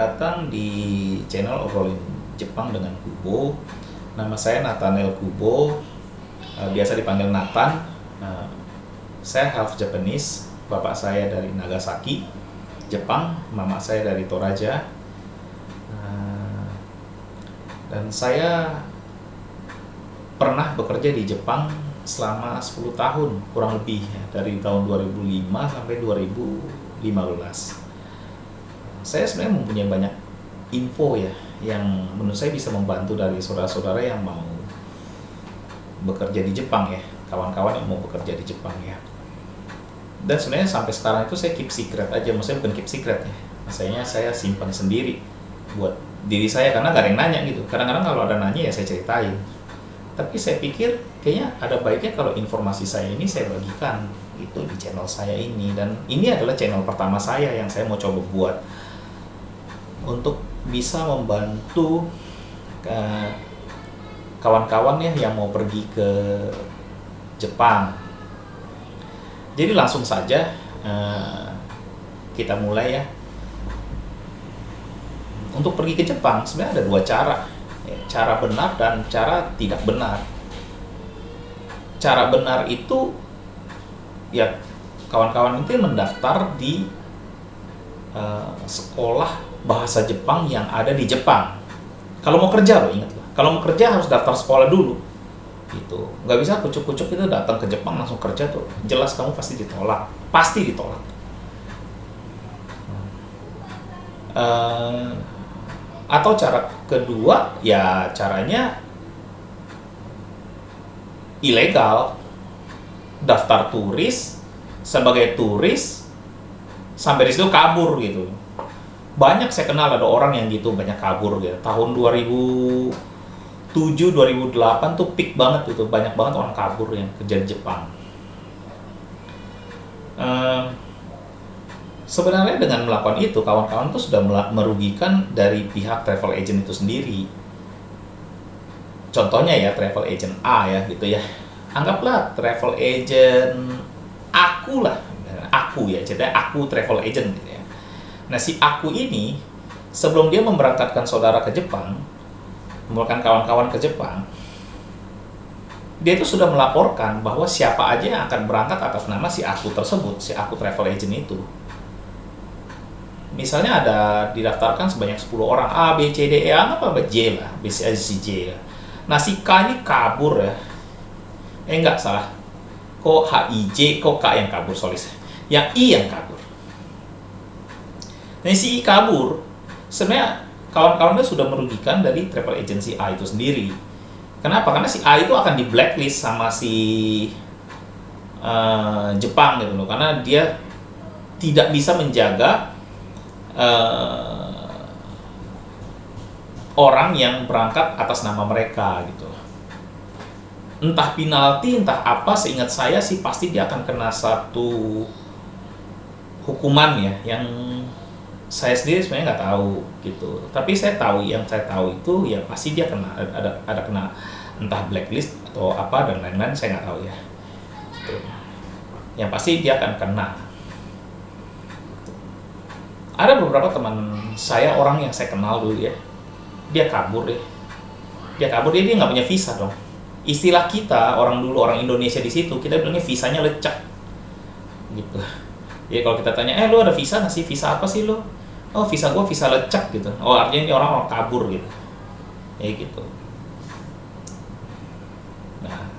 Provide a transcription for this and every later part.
datang di channel Obrolin Jepang dengan Kubo. Nama saya Nathaniel Kubo, biasa dipanggil Nathan. Saya half Japanese, bapak saya dari Nagasaki, Jepang, mama saya dari Toraja. Dan saya pernah bekerja di Jepang selama 10 tahun, kurang lebih, dari tahun 2005 sampai 2015. Saya sebenarnya mempunyai banyak info yang menurut saya bisa membantu dari saudara-saudara yang mau bekerja di Jepang kawan-kawan yang mau bekerja di Jepang. Dan sebenarnya sampai sekarang itu saya keep secret aja, maksudnya bukan keep secret maksudnya saya simpan sendiri buat diri saya karena gak ada yang nanya gitu. Kadang-kadang kalau ada nanya saya ceritain, tapi saya pikir kayaknya ada baiknya kalau informasi saya ini saya bagikan gitu di channel saya ini. Dan ini adalah channel pertama saya yang saya mau coba buat untuk bisa membantu kawan-kawan yang mau pergi ke Jepang. Jadi langsung saja kita mulai Untuk pergi ke Jepang sebenarnya ada dua cara, cara benar dan cara tidak benar. Cara benar itu kawan-kawan itu mendaftar di sekolah bahasa Jepang yang ada di Jepang. Kalau mau kerja ingat loh, kalau mau kerja harus daftar sekolah dulu gitu. Nggak bisa kucuk-kucuk itu datang ke Jepang langsung kerja tuh, jelas kamu pasti ditolak, atau cara kedua caranya ilegal, daftar turis sebagai turis sampai di situ kabur gitu. Banyak saya kenal ada orang yang gitu, banyak kabur gitu. Tahun 2007 2008 tuh peak banget itu, banyak banget orang kabur yang kerja di Jepang. Sebenarnya dengan melakukan itu kawan-kawan tuh sudah merugikan dari pihak travel agent itu sendiri. Contohnya travel agent A gitu anggaplah travel agent aku ceritanya aku travel agent gitu. Nah, si aku ini sebelum dia memberangkatkan saudara ke Jepang, memberangkatkan kawan-kawan ke Jepang, dia itu sudah melaporkan bahwa siapa aja yang akan berangkat atas nama si aku tersebut, si aku travel agent itu. Misalnya ada didaftarkan sebanyak 10 orang, A, B, C, D, E, apa J lah, B, C, J. Nah, si K ini kabur enggak salah. Kok H, I, J, kok K yang kabur, sorry. Yang I yang kabur. Nah, si I kabur, sebenarnya kawan-kawannya sudah merugikan dari travel agency A itu sendiri. Kenapa? Karena si A itu akan di blacklist sama si Jepang gitu loh, karena dia tidak bisa menjaga orang yang berangkat atas nama mereka gitu. Entah penalti, entah apa, seingat saya sih pasti dia akan kena satu hukuman yang saya sendiri sebenarnya nggak tahu gitu. Tapi saya tahu, yang saya tahu itu pasti dia kena ada kena entah blacklist atau apa dan lain-lain, saya nggak tahu gitu. Yang pasti dia akan kena. Ada beberapa teman saya, orang yang saya kenal dulu dia kabur dia nggak punya visa dong. Istilah kita orang Indonesia di situ kita bilangnya visanya lecek gitu. Ya kalau kita tanya lu ada visa nggak sih, visa apa sih lu? Oh, visa gua visa lecek gitu. Oh, artinya ini orang kabur gitu. Gitu. Nah,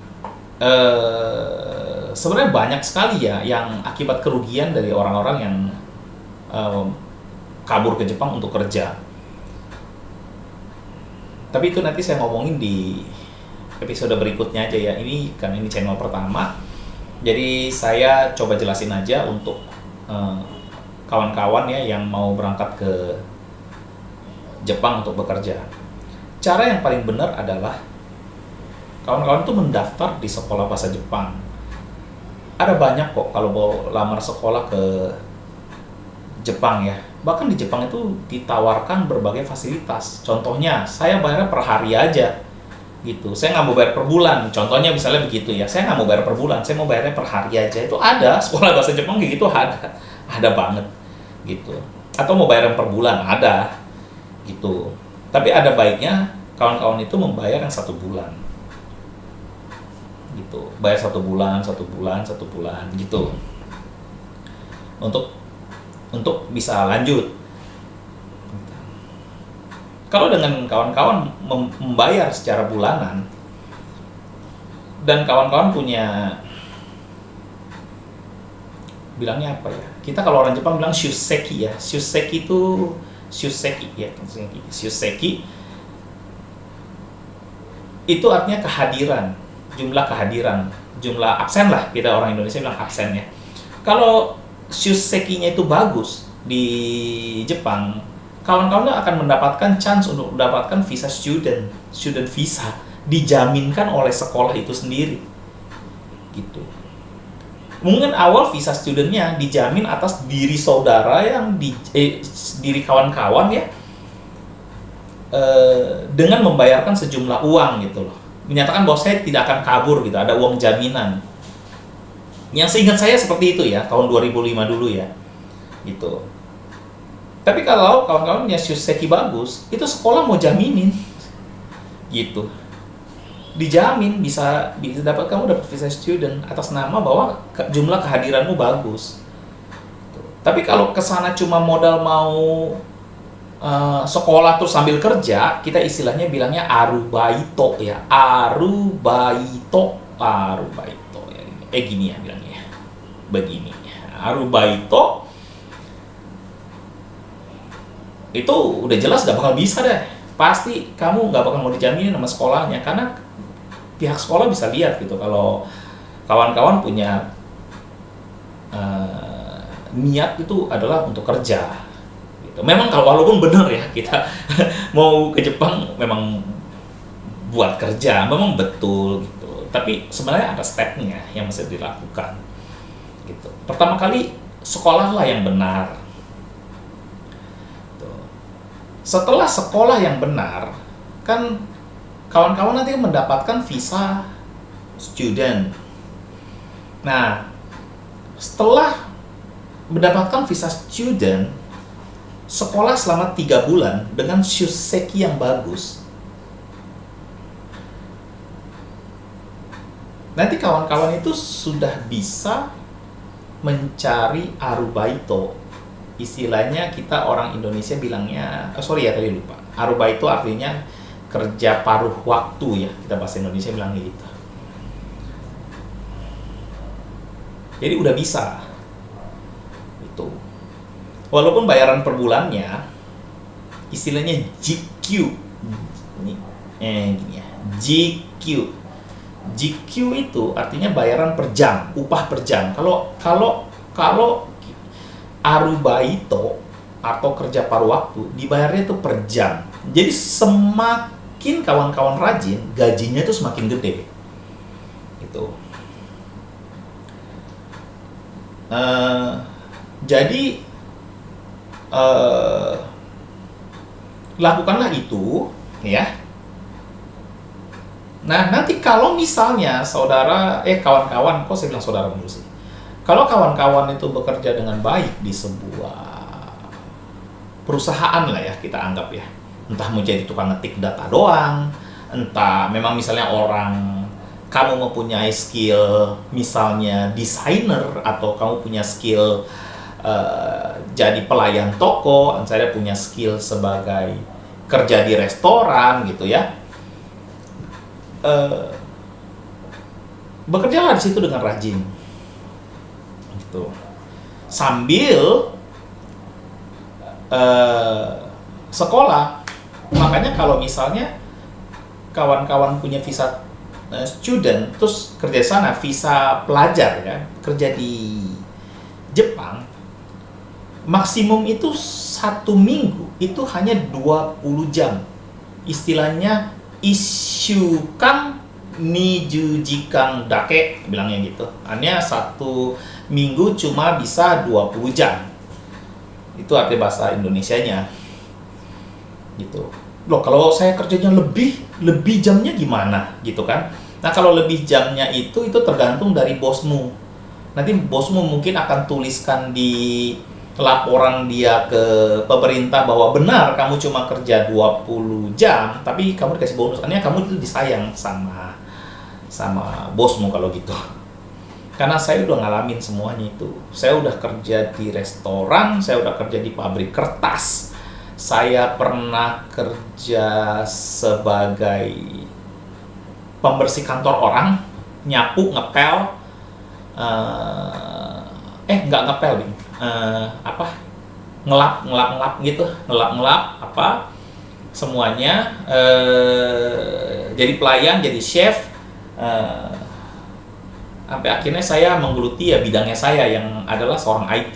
sebenarnya banyak sekali yang akibat kerugian dari orang-orang yang kabur ke Jepang untuk kerja. Tapi itu nanti saya ngomongin di episode berikutnya aja ini karena ini channel pertama. Jadi saya coba jelasin aja untuk kawan-kawan yang mau berangkat ke Jepang untuk bekerja. Cara yang paling benar adalah kawan-kawan itu mendaftar di sekolah bahasa Jepang. Ada banyak kok kalau mau lamar sekolah ke Jepang Bahkan di Jepang itu ditawarkan berbagai fasilitas. Contohnya, saya bayarnya per hari aja gitu. Saya nggak mau bayar per bulan. Contohnya misalnya begitu saya nggak mau bayar per bulan, saya mau bayarnya per hari aja. Itu ada sekolah bahasa Jepang kayak gitu, ada banget gitu. Atau mau bayar per bulan, ada. gitu. Tapi ada baiknya kawan-kawan itu membayar yang 1 bulan gitu, bayar 1 bulan gitu, untuk bisa lanjut. Kalau dengan kawan-kawan membayar secara bulanan dan kawan-kawan punya, bilangnya apa ya, kita kalau orang Jepang bilang shuseki ya, shuseki itu artinya kehadiran, jumlah absen lah, kita orang Indonesia bilang absen ya. Kalau shusekinya itu bagus di Jepang, kawan-kawan akan mendapatkan chance untuk mendapatkan visa student visa, dijaminkan oleh sekolah itu sendiri gitu. Mungkin awal visa studentnya dijamin atas diri saudara yang diri kawan-kawan ya, dengan membayarkan sejumlah uang gitu loh, menyatakan bahwa saya tidak akan kabur gitu, ada uang jaminan. Yang seingat saya seperti itu ya, tahun 2005 dulu ya gitu. Tapi kalau kawan-kawan punya shuseki bagus, itu sekolah mau jaminin gitu, dijamin bisa dapat, kamu dapat visa student atas nama bahwa jumlah kehadiranmu bagus. Tapi kalau kesana cuma modal mau sekolah terus sambil kerja, kita istilahnya bilangnya arubaito ya, arubaito ya, gini ya bilangnya, begini, arubaito itu udah jelas gak bakal bisa deh, pasti kamu gak bakal mau dijaminin sama sekolahnya, karena pihak sekolah bisa lihat gitu kalau kawan-kawan punya niat itu adalah untuk kerja gitu. Memang kalau walaupun benar ya kita mau ke Jepang memang buat kerja, memang betul gitu, tapi sebenarnya ada stepnya yang mesti dilakukan gitu. Pertama kali sekolahlah yang benar. Setelah sekolah yang benar, kan kawan-kawan nanti mendapatkan visa student. Nah, setelah mendapatkan visa student, sekolah selama 3 bulan dengan shuseki yang bagus. Nanti kawan-kawan itu sudah bisa mencari arubaito. Istilahnya kita orang Indonesia bilangnya, tadi lupa. Arubaito artinya kerja paruh waktu ya, kita bahasa Indonesia bilangnya gitu. Jadi udah bisa itu, walaupun bayaran per bulannya istilahnya GQ ini, gini ya, GQ itu artinya bayaran per jam, upah per jam. Kalau arubaito atau kerja paruh waktu dibayarnya itu per jam. Jadi semakin kawan-kawan rajin, gajinya itu semakin gede. Gitu. Jadi lakukanlah itu ya. Nah, nanti kalau misalnya kawan-kawan, kok saya bilang saudara dulu sih. Kalau kawan-kawan itu bekerja dengan baik di sebuah perusahaan lah ya, kita anggap ya, entah mau jadi tukang ngetik data doang, entah memang misalnya kamu mempunyai skill misalnya desainer, atau kamu punya skill jadi pelayan toko, saya punya skill sebagai kerja di restoran gitu ya, bekerjalah di situ dengan rajin gitu, sambil sekolah. Makanya kalau misalnya kawan-kawan punya visa student terus kerja sana, visa pelajar ya, kerja di Jepang, maksimum itu 1 minggu itu hanya 20 jam. Istilahnya isyukan nijujikan dake, bilangnya gitu. Hanya 1 minggu cuma bisa 20 jam. Itu arti bahasa Indonesianya. Gitu. Loh, kalau saya kerjanya lebih jamnya gimana? Gitu kan. Nah, kalau lebih jamnya itu tergantung dari bosmu. Nanti bosmu mungkin akan tuliskan di laporan dia ke pemerintah bahwa benar kamu cuma kerja 20 jam, tapi kamu dikasih bonus. Artinya kamu itu disayang sama bosmu kalau gitu. Karena saya udah ngalamin semuanya itu. Saya udah kerja di restoran, saya udah kerja di pabrik kertas. Saya pernah kerja sebagai pembersih kantor orang, nyapu, ngepel, nggak ngepel, ngelap gitu, ngelap semuanya, jadi pelayan, jadi chef, sampai akhirnya saya menggeluti ya bidangnya saya yang adalah seorang IT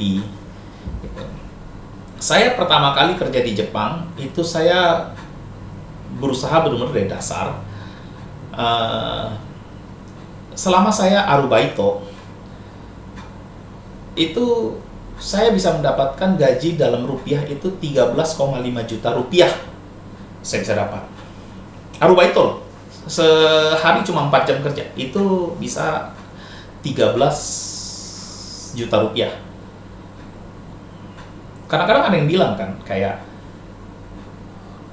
gitu. Saya pertama kali kerja di Jepang itu saya berusaha benar-benar dari dasar. Selama saya arubaito itu saya bisa mendapatkan gaji dalam rupiah itu 13,5 juta rupiah saya bisa dapat. Arubaito loh, sehari cuma 4 jam kerja itu bisa 13 juta rupiah. Kadang-kadang ada yang bilang kan kayak,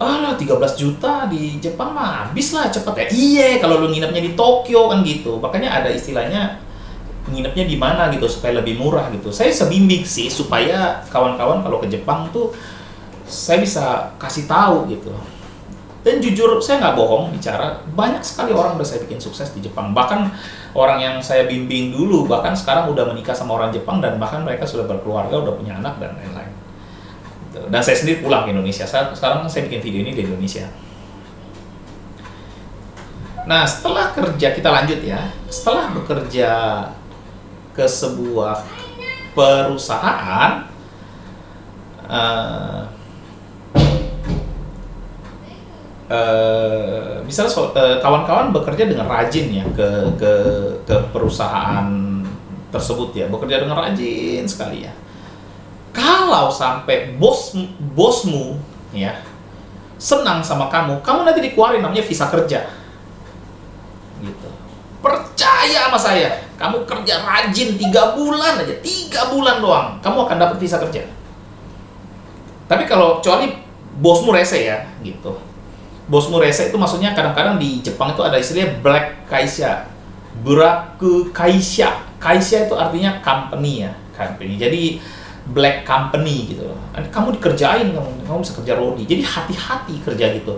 lah 13 juta di Jepang mah habis lah cepet ya. Iya, kalau lu nginepnya di Tokyo kan gitu. Makanya ada istilahnya nginepnya di mana gitu supaya lebih murah gitu. Saya sebimbing sih supaya kawan-kawan kalau ke Jepang tuh saya bisa kasih tahu gitu. Dan jujur saya nggak bohong bicara, banyak sekali orang udah saya bikin sukses di Jepang. Bahkan orang yang saya bimbing dulu bahkan sekarang udah menikah sama orang Jepang dan bahkan mereka sudah berkeluarga, udah punya anak dan lain-lain. Dan saya sendiri pulang ke Indonesia. Sekarang saya bikin video ini di Indonesia. Nah, setelah kerja, kita lanjut ya. Setelah bekerja ke sebuah perusahaan, misalnya kawan-kawan bekerja dengan rajin ya ke perusahaan tersebut ya, bekerja dengan rajin sekali ya. Kalau sampai bosmu ya senang sama kamu nanti dikeluarin namanya visa kerja gitu. Percaya sama saya, kamu kerja rajin 3 bulan aja, 3 bulan doang kamu akan dapat visa kerja. Tapi kalau kecuali bosmu rese ya gitu. Bosmu rese itu maksudnya kadang-kadang di Jepang itu ada istilahnya black kaisha, buraku kaisha. Kaisha itu artinya company ya, company. Jadi black company gitu loh. Kamu dikerjain, kamu bisa kerja rodi. Jadi hati-hati kerja gitu.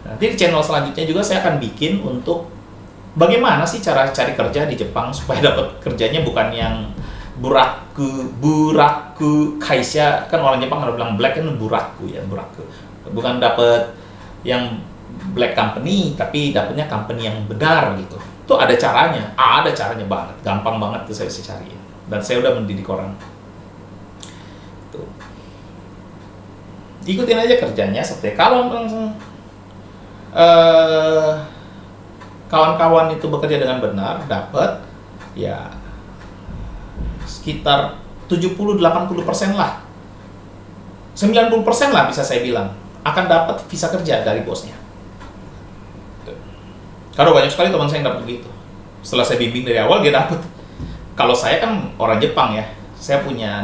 Nanti di channel selanjutnya juga saya akan bikin untuk bagaimana sih cara cari kerja di Jepang supaya dapat kerjanya bukan yang buraku kaisha. Kan orang Jepang kalau bilang black kan buraku ya, buraku. Bukan dapat yang black company tapi dapatnya company yang benar gitu. Itu ada caranya banget, gampang banget tuh saya bisa cari. Dan saya udah mendidik orang. Tuh. Ikutin aja kerjanya seperti kalau kawan-kawan itu bekerja dengan benar, dapat ya sekitar 70-80% lah. 90% lah bisa saya bilang akan dapat visa kerja dari bosnya. Karena banyak sekali teman saya yang dapat begitu. Setelah saya bimbing dari awal dia dapat. Kalau saya kan orang Jepang ya,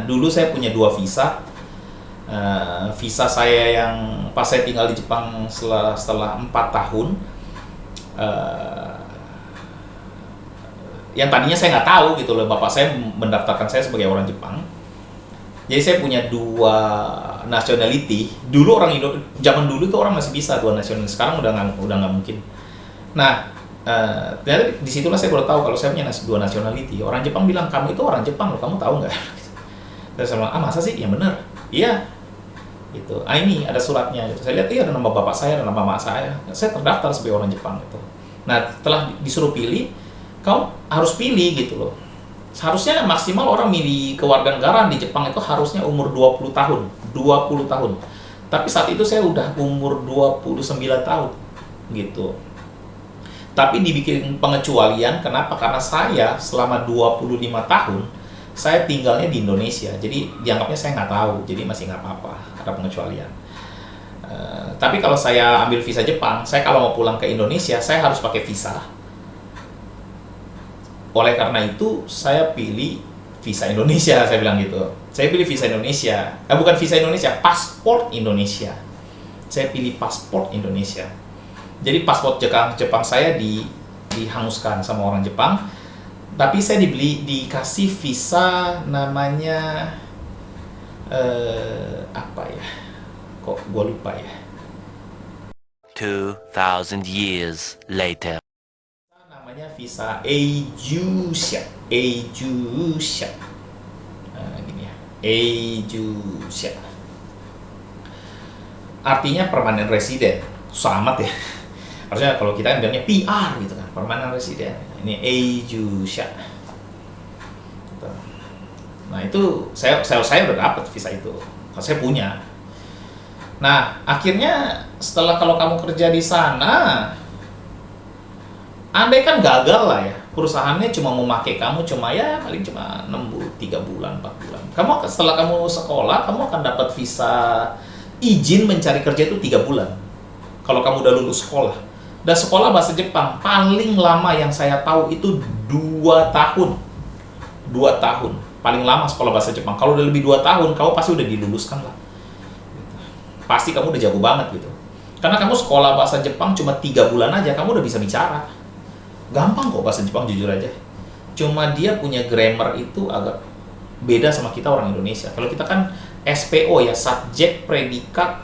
dulu saya punya 2 visa. Visa saya yang pas saya tinggal di Jepang setelah 4 tahun, yang tadinya saya nggak tahu gitu loh, bapak saya mendaftarkan saya sebagai orang Jepang. Jadi saya punya 2 nationality. Dulu zaman dulu tuh orang masih bisa 2 nationality, sekarang udah nggak mungkin. Nah, ternyata disitulah saya baru tahu kalau saya punya 2 nationality. Orang Jepang bilang, kamu itu orang Jepang loh, kamu tahu nggak? Saya bilang, masa sih? Ya bener. Iya. Gitu. Ini ada suratnya. Gitu. Saya lihat, iya ada nama bapak saya, ada nama mama saya. Saya terdaftar sebagai orang Jepang. Gitu. Nah, setelah disuruh pilih, kamu harus pilih gitu loh. Seharusnya maksimal orang milih kewarganegaraan di Jepang itu harusnya umur 20 tahun. 20 tahun. Tapi saat itu saya udah umur 29 tahun. Gitu. Tapi dibikin pengecualian, kenapa? Karena saya selama 25 tahun saya tinggalnya di Indonesia, jadi dianggapnya saya nggak tahu, jadi masih nggak apa-apa, ada pengecualian. Tapi kalau saya ambil visa Jepang, saya kalau mau pulang ke Indonesia, saya harus pakai visa. Oleh karena itu, saya pilih visa Indonesia, saya bilang gitu. Saya pilih visa Indonesia. Bukan visa Indonesia, paspor Indonesia. Saya pilih paspor Indonesia. Jadi paspor Jepang saya dihanguskan sama orang Jepang. Tapi saya dikasih visa namanya apa ya? Kok gue lupa ya. 2,000 years later. Namanya visa Eijusha. Eijusha. Gini ya. Eijusha. Artinya permanent resident. Susah amat ya. Harusnya kalau kita kan bilangnya PR gitu kan, permanent resident. Ini Eijusha. Nah itu saya udah dapat visa itu. Kalau saya punya. Nah akhirnya setelah kalau kamu kerja di sana, andai kan gagal lah ya, perusahaannya cuma memakai kamu paling cuma 3 bulan, 4 bulan. Setelah kamu sekolah, kamu akan dapat visa izin mencari kerja itu 3 bulan. Kalau kamu udah lulus sekolah. Dan sekolah bahasa Jepang paling lama yang saya tahu itu 2 tahun. 2 tahun. Paling lama sekolah bahasa Jepang. Kalau udah lebih 2 tahun, kamu pasti udah diluluskan lah. Pasti kamu udah jago banget gitu. Karena kamu sekolah bahasa Jepang cuma 3 bulan aja, kamu udah bisa bicara. Gampang kok bahasa Jepang, jujur aja. Cuma dia punya grammar itu agak beda sama kita orang Indonesia. Kalau kita kan SPO ya, subjek, predikat,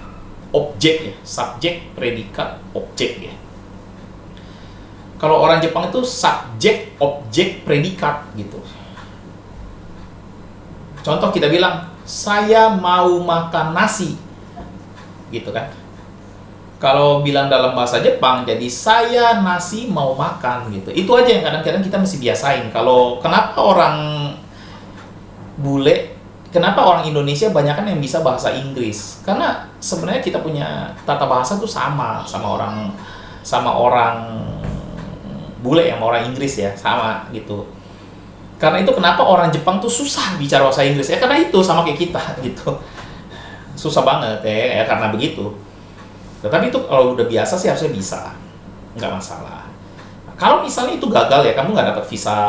objek ya. Subjek, predikat, objek ya. Kalau orang Jepang itu subjek, objek, predikat gitu. Contoh kita bilang, saya mau makan nasi. Gitu kan. Kalau bilang dalam bahasa Jepang, jadi saya nasi mau makan gitu. Itu aja yang kadang-kadang kita mesti biasain. Kenapa orang kenapa orang Indonesia banyak yang bisa bahasa Inggris? Karena sebenarnya kita punya tata bahasa tuh sama orang bule yang orang Inggris ya, sama gitu. Karena itu kenapa orang Jepang tuh susah bicara bahasa Inggris ya, karena itu sama kayak kita gitu. Susah banget ya karena begitu. Tetapi itu kalau udah biasa sih harusnya bisa, nggak masalah. Kalau misalnya itu gagal ya, kamu nggak dapat visa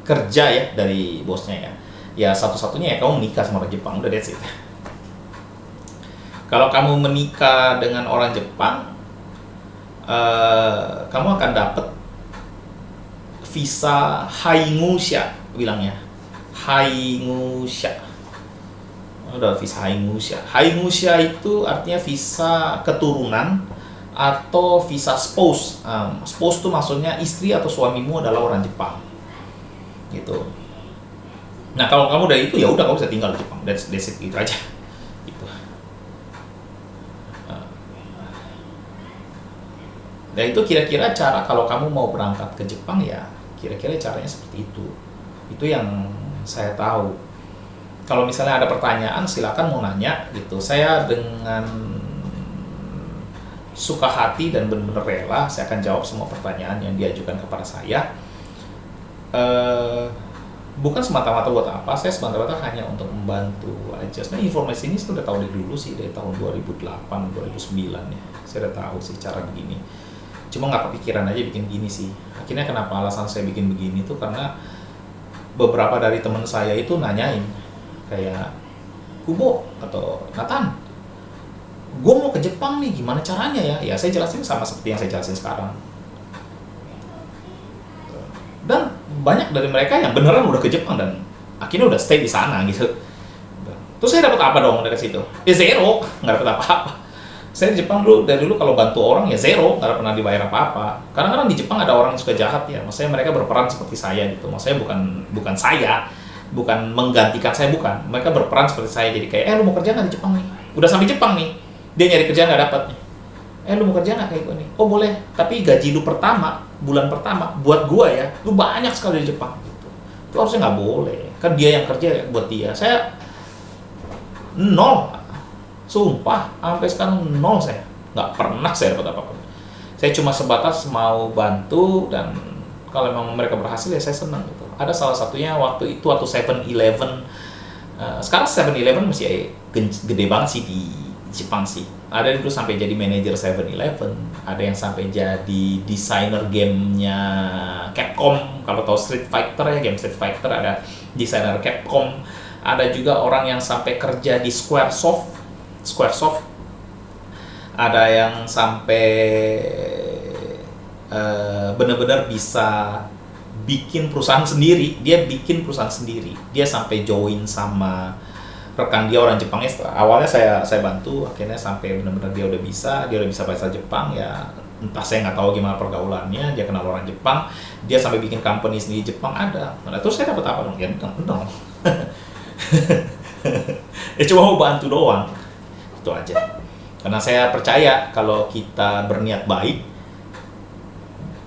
kerja ya dari bosnya ya. Ya satu-satunya ya kamu menikah sama orang Jepang, udah that's it. Kalau kamu menikah dengan orang Jepang, kamu akan dapat visa Haingusha bilangnya. Haingusha. Udah visa Haingusha. Haingusha itu artinya visa keturunan atau visa spouse. Spouse itu maksudnya istri atau suamimu adalah orang Jepang. Gitu. Nah, kalau kamu udah itu ya udah kamu bisa tinggal di Jepang. That's it gitu aja. Gitu. Dan itu kira-kira cara kalau kamu mau berangkat ke Jepang ya kira-kira caranya seperti itu. Itu yang saya tahu. Kalau misalnya ada pertanyaan silakan mau nanya gitu. Saya dengan suka hati dan benar-benar rela saya akan jawab semua pertanyaan yang diajukan kepada saya. Bukan semata-mata buat apa, saya semata-mata hanya untuk membantu aja. Sebenarnya informasi ini saya udah tahu dari dulu sih, dari tahun 2008, 2009 ya. Saya udah tahu sih cara begini. Cuma nggak kepikiran aja bikin gini sih. Akhirnya kenapa alasan saya bikin begini tuh karena beberapa dari teman saya itu nanyain kayak, Kubo atau Nathan, gue mau ke Jepang nih, gimana caranya ya? Ya saya jelasin sama seperti yang saya jelasin sekarang. Dan banyak dari mereka yang beneran udah ke Jepang dan akhirnya udah stay di sana gitu. Terus saya dapat apa dong dari situ? Ya zero, nggak dapat apa-apa. Saya di Jepang dari dulu kalau bantu orang ya zero, nggak pernah dibayar apa-apa. Kadang-kadang di Jepang ada orang yang suka jahat ya, maksudnya mereka berperan seperti saya gitu. Maksudnya bukan saya, bukan menggantikan saya, bukan. Mereka berperan seperti saya, jadi kayak, lu mau kerja nggak di Jepang nih? Udah sampai Jepang nih, dia nyari kerja nggak dapat nih. Lu mau kerja nggak kayak gue nih? Oh boleh, tapi gaji lu bulan pertama, buat gua ya, lu banyak sekali di Jepang gitu. Itu harusnya nggak boleh, kan dia yang kerja buat dia. Saya nol. Sumpah, sampai sekarang nol saya. Nggak pernah saya dapat apa-apa. Saya cuma sebatas mau bantu dan kalau memang mereka berhasil ya saya senang gitu. Ada salah satunya waktu 7-Eleven. Sekarang 7-Eleven masih gede banget sih di Jepang sih. ada yang dulu sampai jadi manajer 7-Eleven, ada yang sampai jadi desainer gamenya Capcom. Kalau tahu Street Fighter ya, game Street Fighter ada desainer Capcom. Ada juga orang yang sampai kerja di Squaresoft. Ada yang sampai benar-benar bisa bikin perusahaan sendiri. Dia bikin perusahaan sendiri. Dia sampai join sama rekan dia orang Jepangnya. Awalnya saya bantu, akhirnya sampai benar-benar dia udah bisa bahasa Jepang ya. Entah, saya nggak tahu gimana pergaulannya, dia kenal orang Jepang, dia sampai bikin company sendiri di Jepang ada. Nah, terus saya dapat apa dong? Ya dong. Ya cuma mau bantu doang. Itu aja. Karena saya percaya kalau kita berniat baik,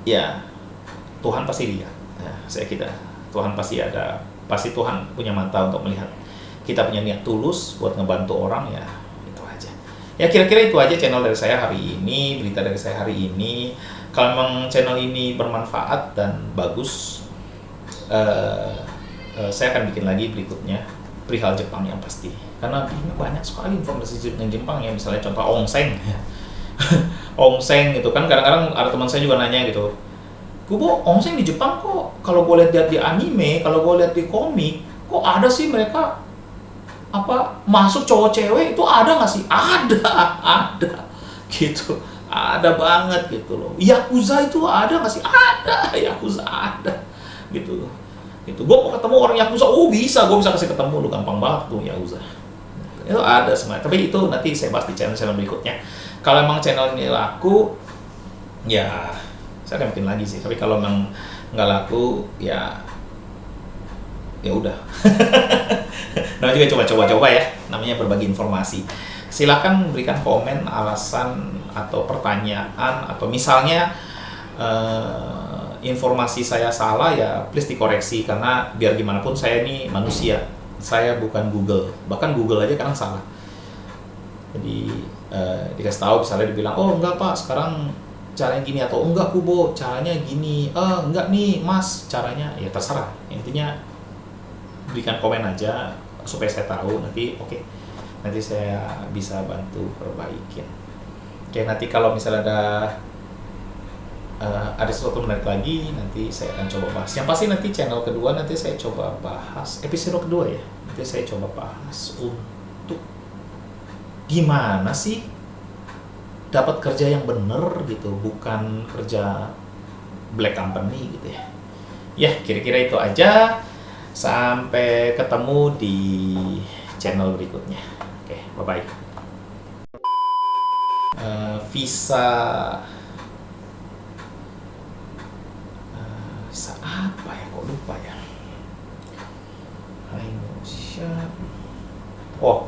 ya Tuhan pasti lihat. Ya, saya kira Tuhan pasti Tuhan punya mata untuk melihat kita punya niat tulus buat ngebantu orang, ya itu aja. Ya kira-kira itu aja channel dari saya hari ini, berita dari saya hari ini. Kalau memang channel ini bermanfaat dan bagus, saya akan bikin lagi berikutnya perihal Jepang yang pasti. Karena banyak sekali informasi tentang Jepang ya, misalnya contoh Onsen. Onsen gitu kan, kadang-kadang ada teman saya juga nanya gitu, Kubo, onsen di Jepang kok kalau gue lihat di anime, kalau gue lihat di komik, kok ada sih mereka masuk cowok cewek itu ada nggak sih? Ada gitu, ada banget gitu loh. Yakuza itu ada nggak sih? Ada, Yakuza ada gitu. Gue mau ketemu orang Yakuza, gue bisa kasih ketemu lu, gampang banget tuh Yakuza. Itu ada semuanya. Tapi itu nanti saya bahas di channel berikutnya. Kalau emang channel ini laku, ya saya akan bikin lagi sih. Tapi kalau memang nggak laku, ya udah. Nah juga coba ya, namanya berbagi informasi. Silakan berikan komen, alasan atau pertanyaan, atau misalnya informasi saya salah ya please dikoreksi, karena biar gimana pun saya ini manusia, saya bukan Google, bahkan Google aja kadang salah. Jadi dikasih tahu, misalnya dibilang, oh enggak Pak sekarang caranya gini, atau enggak Kubo caranya gini, enggak nih Mas caranya, ya terserah. Intinya berikan komen aja supaya saya tahu, nanti nanti saya bisa bantu perbaikin. Oke, nanti kalau misalnya ada sesuatu menarik lagi, nanti saya akan coba bahas. Yang pasti nanti channel kedua nanti saya coba bahas, episode kedua ya, nanti saya coba bahas untuk gimana sih dapat kerja yang bener gitu, bukan kerja black company gitu ya. Ya kira-kira itu aja. Sampai ketemu di channel berikutnya. Oke, bye-bye. Visa apa ya? Kok lupa ya? Oh,